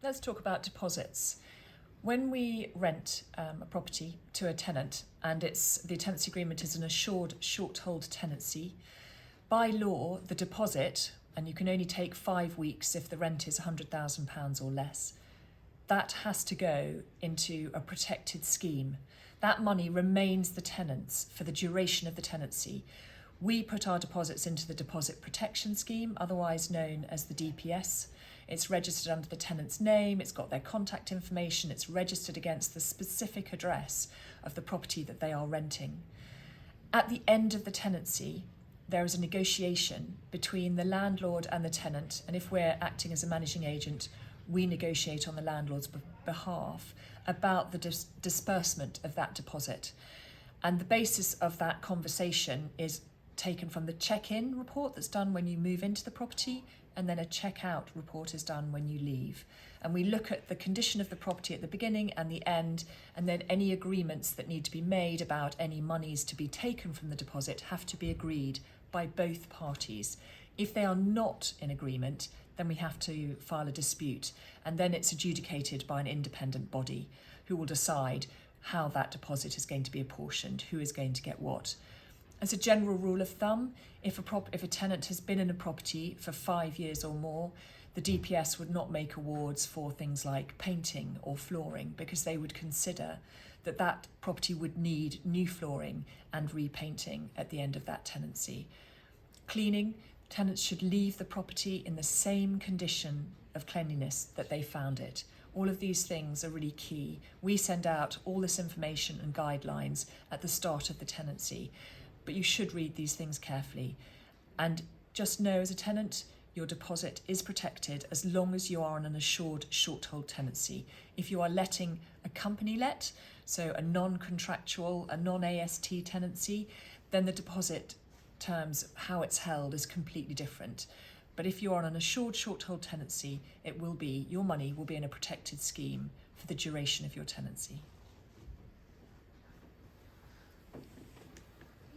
Let's talk about deposits. When we rent a property to a tenant and the tenancy agreement is an assured shorthold tenancy, by law, the deposit, and you can only take 5 weeks if the rent is £100,000 or less, that has to go into a protected scheme. That money remains the tenant's for the duration of the tenancy. We put our deposits into the deposit protection scheme, otherwise known as the DPS. It's registered under the tenant's name, it's got their contact information, it's registered against the specific address of the property that they are renting. At the end of the tenancy, there is a negotiation between the landlord and the tenant, and if we're acting as a managing agent, we negotiate on the landlord's behalf about the disbursement of that deposit. And the basis of that conversation is taken from the check-in report that's done when you move into the property, and then a check-out report is done when you leave. And we look at the condition of the property at the beginning and the end, and then any agreements that need to be made about any monies to be taken from the deposit have to be agreed by both parties. If they are not in agreement, then we have to file a dispute, and then it's adjudicated by an independent body who will decide how that deposit is going to be apportioned, who is going to get what. As a general rule of thumb, if a tenant has been in a property for 5 years or more, the DPS would not make awards for things like painting or flooring, because they would consider that that property would need new flooring and repainting at the end of that tenancy. Cleaning, tenants should leave the property in the same condition of cleanliness that they found it. All of these things are really key. We send out all this information and guidelines at the start of the tenancy, but you should read these things carefully. And just know, as a tenant, your deposit is protected as long as you are on an assured shorthold tenancy. If you are letting a company let, so a non-contractual, a non-AST tenancy, then the deposit terms, how it's held, is completely different. But if you are on an assured shorthold tenancy, your money will be in a protected scheme for the duration of your tenancy.